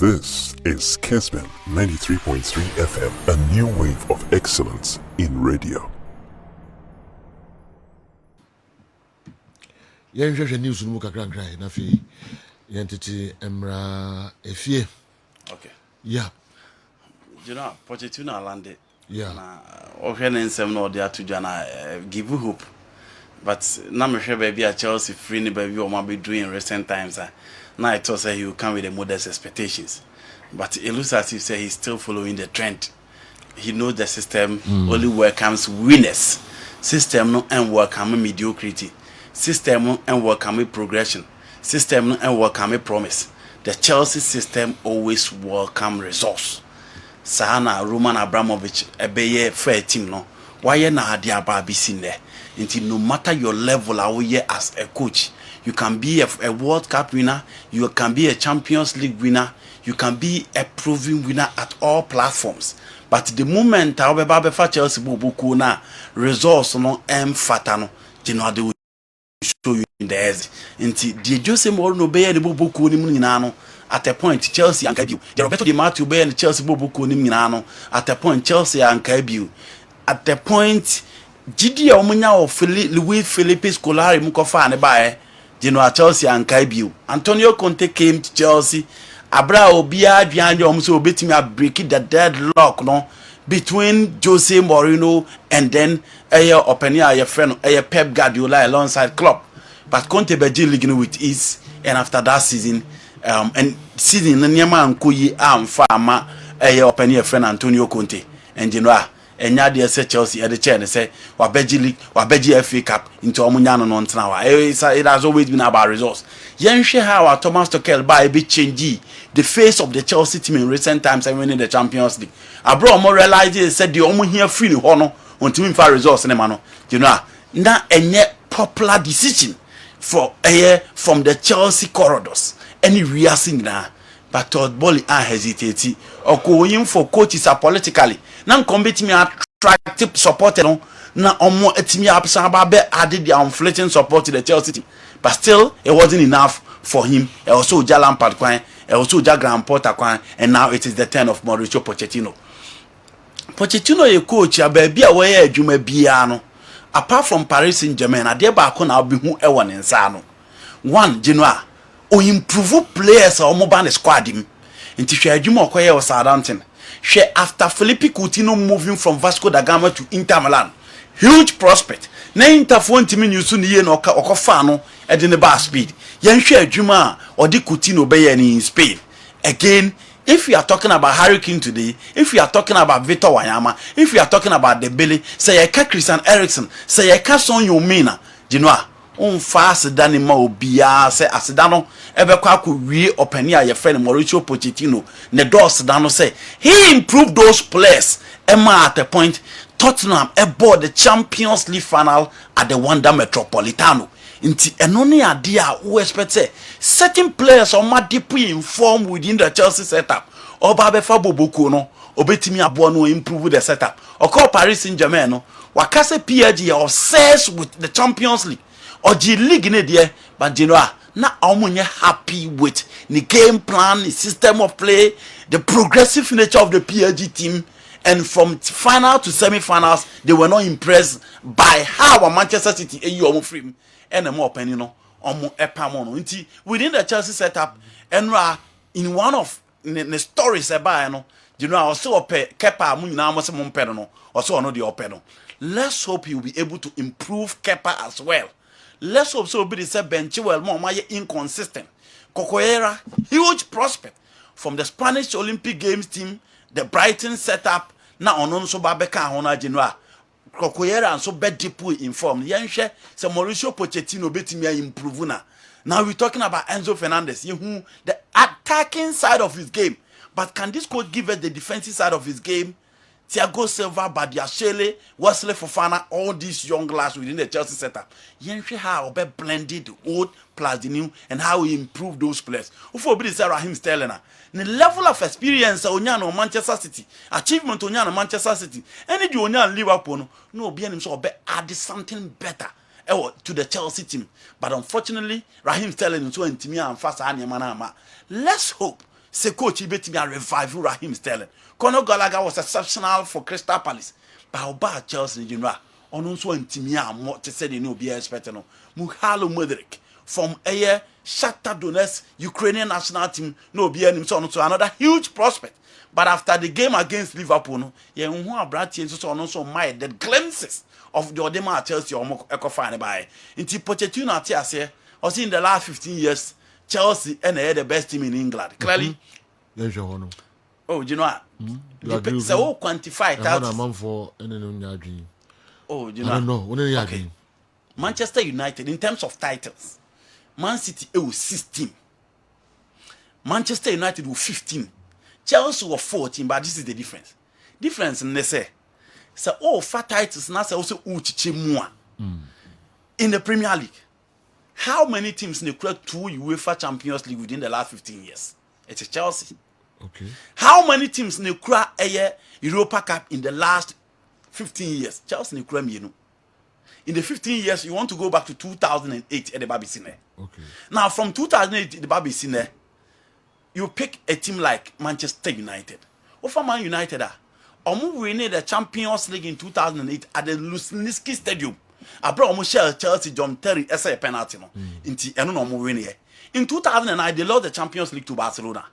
This is Kessben 93.3 FM, a new wave of excellence in radio. Yenhwehwe news no kakra na fi yentete emra efie. Okay. Yeah. You know, Pochettino landed. Yeah. Na ohwe nsem na odi atudwa na give hope. But na me hwe baby a Chelsea free ni baby o ma be doing in recent times. Now I thought he will come with the modest expectations. But it looks as if he's still following the trend. He knows the system only welcomes winners. System no and welcome mediocrity. System no and welcome progression. System no and welcome promise. The Chelsea system always welcome resource. Sahana Roman Abramovich ebeye fair team no. Why na adi ababi in there? Until no matter your level as a coach, you can be a World Cup winner, you can be a Champions League winner, you can be a proven winner at all platforms. But the moment for Chelsea bobuku na results no fata no, they will show you in the edge. Until the Jose Mourinho be the bobuku ni nyina no, at a point Chelsea anka biu. The Roberto Di Matteo be the Chelsea bobuku ni nyina no, at a point Chelsea anka biu. At the point Gidi omunya of Luis Felipe Scolari mukofa ne bae. Chelsea and Kaibu. Antonio Conte came to Chelsea. Abra Obia Dianjo so betting me breaking the deadlock no between Jose Mourinho and then your friend Pep Guardiola alongside Klopp. But Conte beji league with ease, and after that season and season Nyama and Kuyi farmer your friend Antonio Conte and and ya say Chelsea at the chair and say wabeji league wabeji FA Cup into omunyano no ntna it has always been about results. Yenhwe how Thomas Tuchel by a bit change the face of the Chelsea team in recent times and winning the Champions League. Abro mo realize said the omu here free ni ho no until for results ne ma no na enye popular decision for from the Chelsea corridors any reason na but Todd Bowley hesitate or going for coaches are politically na combat me attractive support no na omo etimi absan ba be added the inflating support to the Chelsea team, but still it wasn't enough for him. It also Lampard kwan, it also Graham Potter kwan, and now it is the turn of Mauricio Pochettino. Pochettino ye coach ya baby a way adwuma bia no apart from Paris Saint-Germain ade ba ko na obi hu e won nsa no one Genoa o improve players o mo ba ne squad him nti hwe adwuma okoye o Southampton. After Felipe Coutinho moving from Vasco da Gama to Inter Milan, huge prospect. Na Inter phone team nyusu ni ye no okofa no e de ne ba speed. Yenhwe adwuma or di Coutinho be ye in Spain. Again, if we are talking about Harry Kane today, if we are talking about Victor Wanyama, if we are talking about Dembele, say ye ka Christian Eriksen, say ye ka Son Heung-min, fast than ma obia say aseda no ebekwa akwi opani a ye friend Mauricio Pochettino ne dos da no say he improved those players at a point Tottenham aboard the Champions League final at the Wanda Metropolitano nti eno ne ade a we expect say certain players on ma deep informed within the Chelsea setup oba be fa boboku no obetimi abo no improve the setup okọ Paris Saint-Germain no wakase PSG obsessed with the Champions League or the league in there, but na omunye happy with the game plan, the system of play, the progressive nature of the PSG team, and from final to semi-finals, they were not impressed by how Manchester City omu free and a more penny no omu epamono. Inti within the Chelsea setup, and in one of the stories about also Kepa munyina mo se mo mpeno no, also no the openo. Let's hope he will be able to improve Kepa as well. Let's hope so be the bench well more inconsistent. Cocoera, huge prospect from the Spanish Olympic Games team, the Brighton setup, now on so Babeka Hona Genoa. Cocoera and so bad deep informed. Yanshe, so Mauricio Pochettino betimia improve na. Now we're talking about Enzo Fernandez, who the attacking side of his game. But can this coach give us the defensive side of his game? Thiago Silva, Badiashile, Wesley Fofana, all these young lads within the Chelsea setup. Yenhwe how be blended the old plus the new and how he improved those players. Ufo be say Raheem Sterling na. The level of experience onya no Manchester City, achievement onya no Manchester City. Any di onya Liverpool no be anim so be add something better to the Chelsea team. But unfortunately, Raheem Sterling so intimi and fast anyama na ama. Let's hope Say coach betimi a revive Raheem Sterling. Conor Gallagher was exceptional for Crystal Palace. But about Chelsea, you know, on also intimia more to say no be expected no. Mukhalo Mudryk from a Shakhtar Donetsk Ukrainian national team no be any so another huge prospect. But after the game against Liverpool, no, yeah, who are Bratty so on also my the glimpses of the Odema at Chelsea or Eco Fine by. Into Pochettino at here, or in the last 15 years, Chelsea and they the best team in England. Clearly. Yes, you know. Oh, you know what? So quantify that. For any oh, you know. I don't know. What are you okay. Manchester United, in terms of titles, Man City was 16. Manchester United was 15. Chelsea was 14, but this is the difference. Difference in the say. So all 4 titles now also uchiche in the Premier League. How many teams in the create 2 UEFA Champions League within the last 15 years? It's Chelsea. Okay. How many teams in the create a Europa Cup in the last 15 years? Chelsea in the you know. In the 15 years, you want to go back to 2008 at the Babysine. Okay. Now, from 2008 at the Babysine, you pick a team like Manchester United. What for Man United are? Omu winning the Champions League in 2008 at the Luzhniki Stadium. Abro omu share Chelsea John Terry essay penalty no. Inti eno no omu winning. In 2009 they lost the Champions League to Barcelona.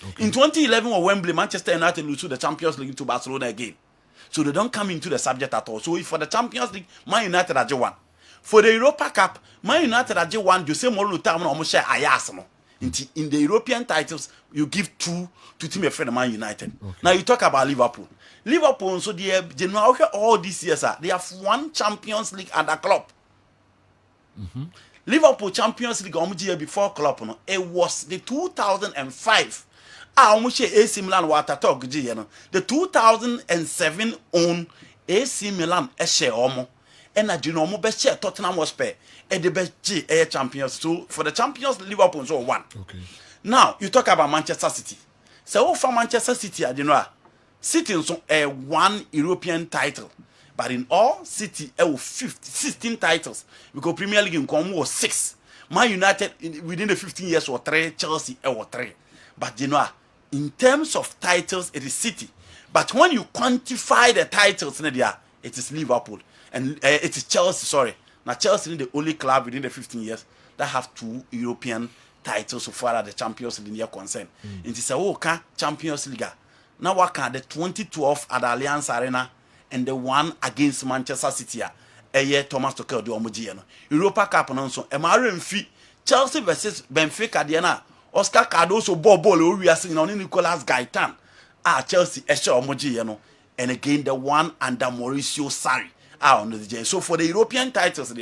Okay. In 2011 or Wembley, Manchester United lose the Champions League to Barcelona again. So they don't come into the subject at all. So if for the Champions League, Man United are one. For the Europa Cup, Man United are one. Jose Mourinho time omu share ayas no. In the European titles, you give 2 to team of friend Man United. Okay. Now you talk about Liverpool. Liverpool, so they know all these years, they have 1 Champions League at the club. Liverpool Champions League before club, no, it was the 2005. AC Milan water talk, the 2007 own AC Milan share and a Genomo best share Tottenham was pay at the best Air Champions. So for the Champions, Liverpool so 1. Okay. Now you talk about Manchester City. So for Manchester City, you know, City so a 1 European title, but in all City 16 titles because Premier League in Congo was 6. Man United within the 15 years were 3. Chelsea were 3. But you know, in terms of titles, it is City. But when you quantify the titles, it is Liverpool. And it is Chelsea, sorry. Now Chelsea is the only club within the 15 years that have 2 European titles so far as the Champions League is concerned. It is a Champions League. Now what can the 2012 at the Allianz Arena and the one against Manchester City? Thomas Tuchel do omuji no. Europa Cup no so. Emare mfi Chelsea versus Benfica Diana. Oscar Cardoso ball we are seeing on Nicolas Gaitan. Chelsea omuji no. And again the one under Mauricio Sarri. On the J. So for the European titles,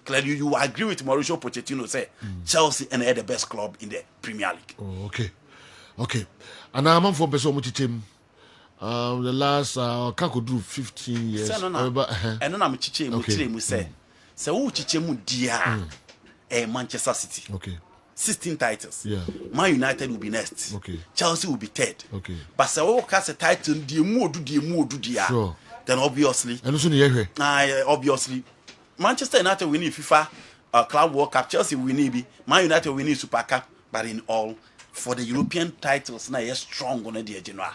clearly you agree with Mauricio Pochettino say Chelsea and they're the best club in the Premier League. Oh, okay. Okay. And I'm for Beso Muchichim. The last can't do 15 years. And then I'm Chichim say. So Chichemu dear Manchester City. Okay. 16 titles. Yeah. Man United will be next. Okay. Chelsea will be 3rd. Okay. But so cast a title the more do dear. Sure. Then obviously, obviously, Manchester United winning FIFA Club World Cup, Chelsea winning Man United winning Super Cup, but in all, for the European titles, now you're strong on the general.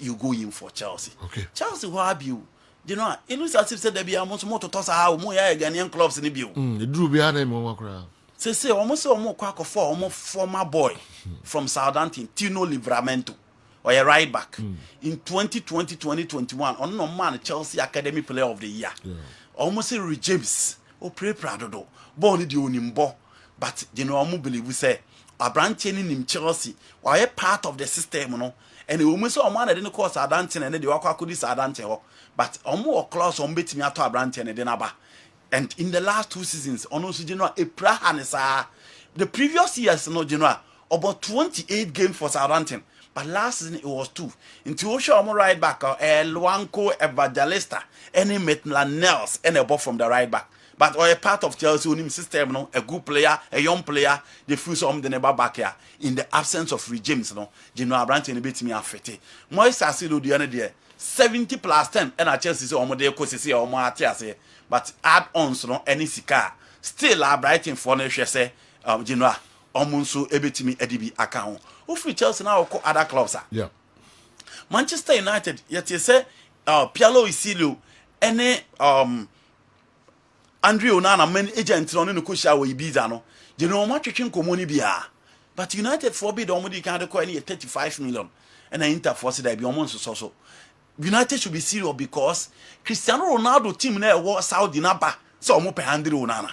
You go in for Chelsea. Okay. Chelsea, what have you? You know, it looks as if said there be almost more to toss how more Ghanaian clubs in the view. The Drew behind him, crowd. Say almost more quack for almost former boy from Southampton, Tino Livramento. Or a right back in 2020-2021 on no man Chelsea Academy Player of the Year. Yeah. Almost a James or pray Prado born the Unimbo, but you know I believe we say a branch in Chelsea or a part of the system, you know, and the woman saw a man that didn't cause a dancing and then the Waka could dance, but more class on betting at a branch and a denaba. And in the last 2 seasons, on also general a prahanesa the previous years, no general about 28 games for Southampton. But last season it was 2. Into Osho right back, Luanco Evangelista, any Maitland Nels, and a ball from the right back. But or a part of Chelsea winning system, no, a good player, a young player, they feel some the neighbor back here. In the absence of regimes, no, General Branch and bit me affected. Moise Asido the other day, 70 plus 10, and I Chelsea say Omode Kosi or Matias, but add ons, no, any sika. Still, I brighten for say, General, Omunso, Ebitimi, Edibi, account. Who free Chelsea now or other clubs? Yeah. Manchester United, yet you say, Pialo Isilio, any Andre Onana, main agent on the Kusha with Bizano, you know, much you can communi bia. But United forbid only can't acquire 35 million, and I interforce that be almost so. United should be serious because Cristiano Ronaldo team there was Saudi Naba, so I'm up Andre Onana.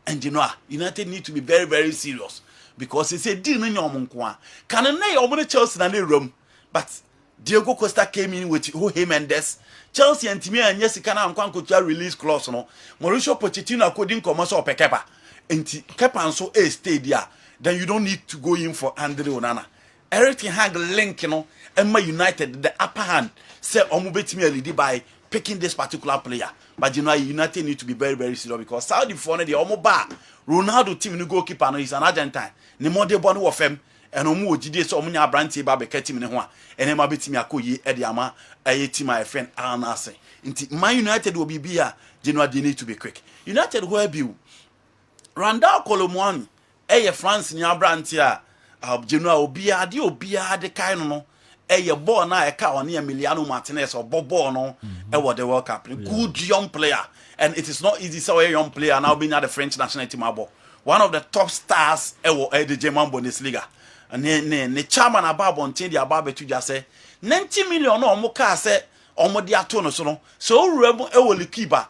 And you know, United need to be very, very serious because it's a deal in your Munkwa. Can a nay or Chelsea in a room, but Diego Costa came in with him and this Chelsea and Timmy and Jessica and Kwanko release clause no. Mauricio Pochettino couldn't come also Kepa. And Kepa and so a stay there. Then you don't need to go in for Andre Onana. Everything had a link, you know, and my United the upper hand say Omubetimi lead by picking this particular player. But you know, United need to be very, very serious because Saudi for the Omoba Ronaldo team no goalkeeper no is an Argentine. Ne more de bonu of him. And omu ojide so omunya branti ba be ketim ne ho a ene ma betimi akoyi e de ama ayeti my friend Anase nti Man United will be bia Genoa they need to be quick. United who have you Randall Colomwani France ni branti a Genoa obia de kind no ball na e ka on Emiliano Martinez or ball no e the World Cup. Good young player and it is not easy so a young player now being at the French national team abo. One of the top stars the German Bundesliga. Ne chairman ababo ntin dia ababo tu just say 90 million no omo ka say omo dia to no so no so remu likiba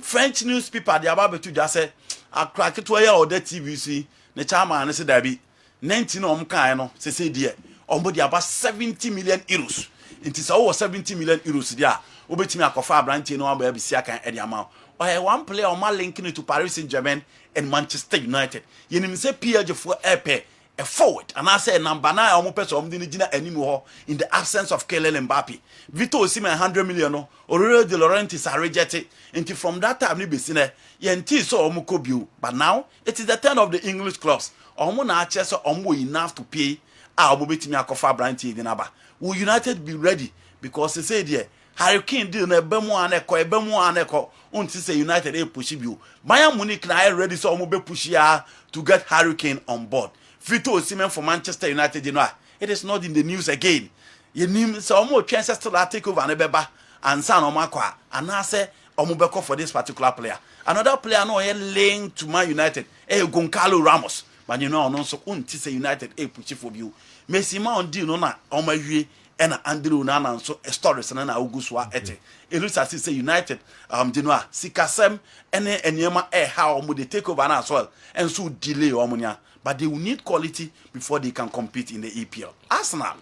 French newspaper dia ababo tu just say akrake to ya order TVC ne chairman ne say dabi 90 no omo kan no say dia omo dia ba 70 million euros it is over 70 million euros dia obetimi akofa abrantie no aba bisia kan e dia ma one player o ma linking to Paris Saint-Germain and Manchester United yenim say PSG for airpay a forward and I say number 9 almost person anymore in the absence of Kylian Mbappe. Vito Osimhen 100 million no Aurelio De Laurentiis are rejected until from that time ni be seen yenti so omukobiu but now it is the turn of the English clubs omo na ache so omo enough to pay omo betimi akofa branch dinaba. Will United be ready because they say there Harry Kane deal na ebemu aneko unti say United e push you Bayern Munich na ready so omo be push ya to get Harry Kane on board. Vito Osimhen for Manchester United, you know, it is not in the news again. You need some more chances to take over and beba and San Omakwa and I say Omubeko for this particular player. Another player no linked to Man United, Goncalo Ramos. But you know, no so unti say United push for you. Messi ma on deal no na omawie and Andrew Nana so stories and na uguswa ete. It looks as if say United dinwa sikasem ene enyema how omo dey take over as well and so delay omunya. But they will need quality before they can compete in the EPL. Arsenal.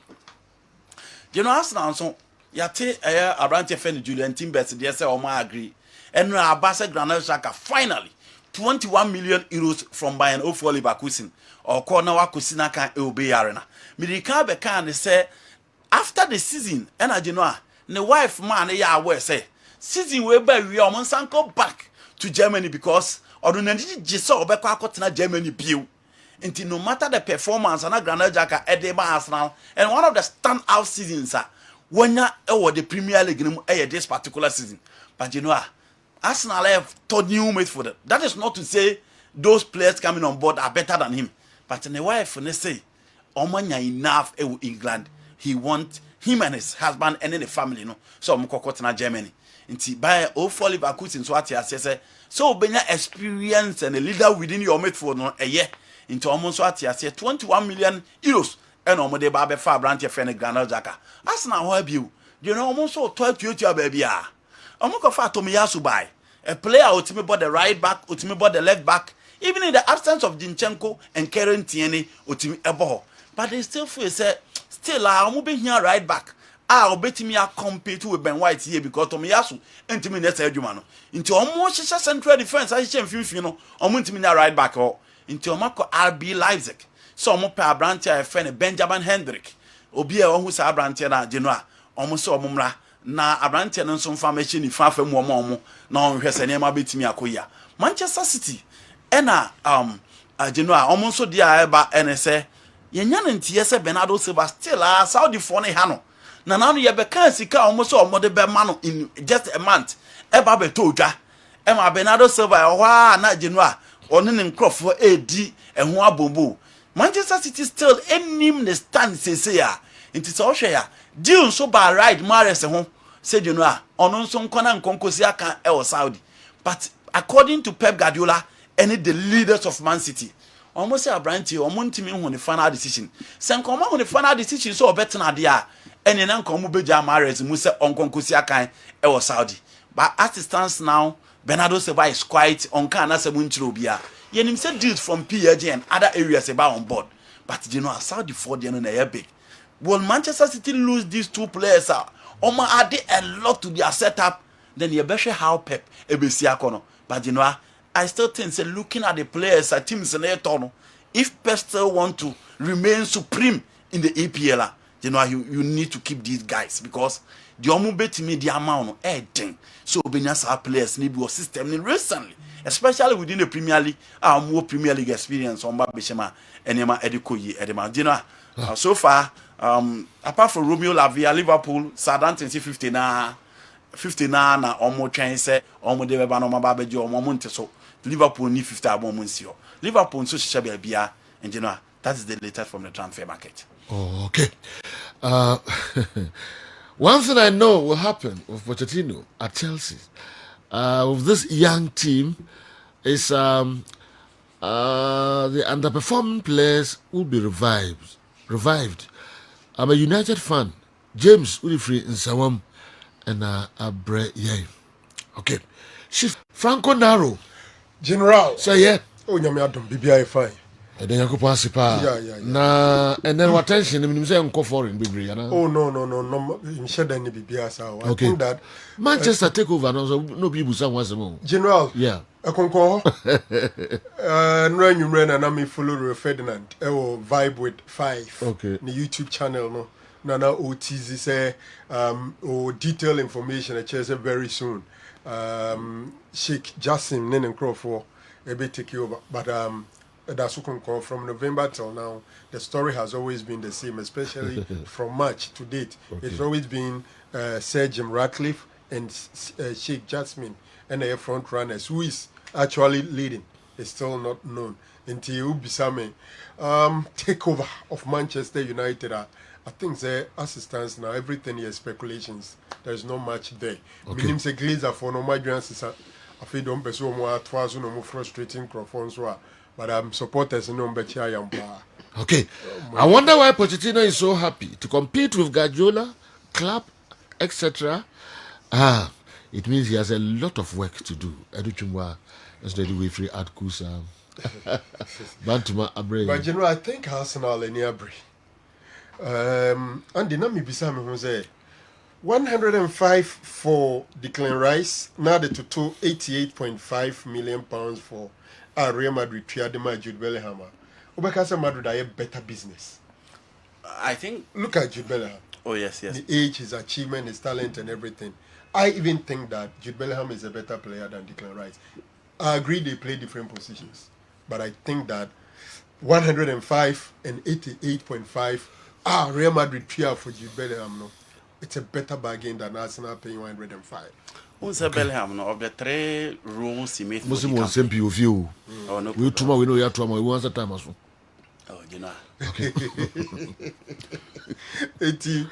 You know, Arsenal, so yate around FN Julian Timbers, they say, Oma agree. And Abasa Granel Xhaka finally 21 million euros from Bayern of Leverkusen or Corner Kusina can obey arena. Mirika Bekan say after the season, and I know the wife man aware say season we by we almost go back to Germany because ordinarily just Obeka Germany bill. Until no matter the performance and Granel Xhaka Edema Arsenal and one of the standout seasons when you the Premier League this particular season. But you know Arsenal have thought new mate for that. That is not to say those players coming on board are better than him. But in the wife when they say Omanya enough England, he want him and his husband and then the family no. So Mukokotana Germany. Until by Ofoli Bakusin so what say so benya experience and a leader within your mate for no a year. Into almost what you say 21 million euros and almost the Babe Far Branch of Granel Xhaka. Arsenal how you? You know almost so 12 to baby. Omoko fa Tomiyasu buy a player ultimately bought the right back, ultimately bought the left back, even in the absence of Zinchenko and Karen Tierney, ultimately ebo. But they still feel say still I'm moving here right back. I'll bet me I compete with Ben White here because Tomiyasu and Timmy Nessa Jumano. Into almost central defense, I say, you know, I'm going to me right back. Into Omako RB Leipzig. So mo pe abranti a friend Benjamin Hendrick. Obi e won hu sa abranti na Genoa. Omo so omumra na abranti no nso mfa machine fa fa mu omo na on hwese ne ma betimi akoya. Manchester City ena Genoa omo nso dia eba ene se yenya ntie se Bernardo Silva still Saudi for ne ha no. Na na no ye be kan sika omo so omo de be ma no in just a month. Eba be to odwa. E ma Bernardo Silva e ho na Genoa oni ne nkrofo edi eho abombo Manchester City still enim the stand say ya. It is all share. Deal so by right Mahrez ho said you know ono nso nkona nkonkosi aka e Saudi. But according to Pep Guardiola, any the leaders of Man City, almost say Abranti or Montimi on the final decision. Sankoma on the final decision so better na dia. Any nan komu beja Mahrez mu say onkonkosi aka e Saudi. But as it stands now, Bernardo Silva is quite on kana se munchiro bia. Yenim say deals from PSG and other areas about on board. But you know Saudi for the na big. Will Manchester City lose these two players? Oma add a lot to their setup. Then you better how Pep ebesiakono. But you know, I still think say looking at the players, teams in the if Pep still want to remain supreme in the EPL, you know, you need to keep these guys because the omu bet me the amount thing. So Benyasa players need your system recently, especially within the Premier League, more Premier League experience on Bishema and Emma Edikoyi Edema. You know, so far, apart from Romeo Lavia, Liverpool, Southampton 59 na omo twen se omo de beba no maba beje omo monte so Liverpool ni 50 abon monsio Liverpool so hye bia and you know that is the latest from the transfer market. Oh, okay. One thing I know will happen with Pochettino at Chelsea with this young team is the underperforming players will be revived. I'm a United fan. James Wilfried in Sawam and Abre Yay. Okay. Chief Franco Naro. General. Say yeah. Oh, nyame adom bibia fine. And then you pass it. Yeah. Na and then what tension him say unco foreign bibri. Oh no. In share any bibia sa. I think that Manchester take over no people someone more. General. Yeah. Akonko. No nyumre na me follow Ferdinand. I will vibe with 5. Okay. The YouTube channel no. Nana OTZ say detailed information I share very soon. Sheikh Jassim Nenen Crawford a bit take you over. But that's who can come from November till now. The story has always been the same, especially from March to date. Okay. It's always been Sir Jim Ratcliffe and Sheikh Jasmine and their front runners. Who is actually leading is still not known until Ubisame takeover of Manchester United. I think the assistance now, everything is speculations. There's not much there. Minim se Glazer for no migrants. I feel don't be so more twice no more frustrating crowdfunds. But I'm supporters no better. Okay. I wonder why Pochettino is so happy to compete with Guardiola, Klopp, etc. It means he has a lot of work to do. Educhumwa, that's the way free at Kusa. Bantuma Abre. But you know, I think Arsenal and Abre. And the name bisa me say 105 for Declan Rice, now the total 88.5 million pounds for Real Madrid Triadema Jude Bellingham. Obekasa Madrid are a better business. I think look at Jude Bellingham. Oh yes. The age, his achievement, his talent and everything. I even think that Jude Bellingham is a better player than Declan Rice. I agree they play different positions, but I think that 105 and 88.5 Real Madrid tria for Jude Bellingham, no. It's a better bargain than Arsenal paying 105. Who's Bellingham? No, of the 3 roles he made. Muslim was same POV. Oh no. We tomorrow we know you have to we want the time as well. Oh, you know. Okay. Eti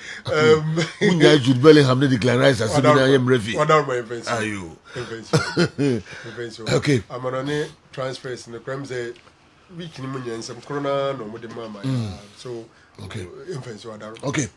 Jude Bellingham need Declan Rice as I am ready. What are my events? Are you? Events. Okay. I'm on a transfers in the crime say week in some corona no more the mama. So okay. Events. Okay.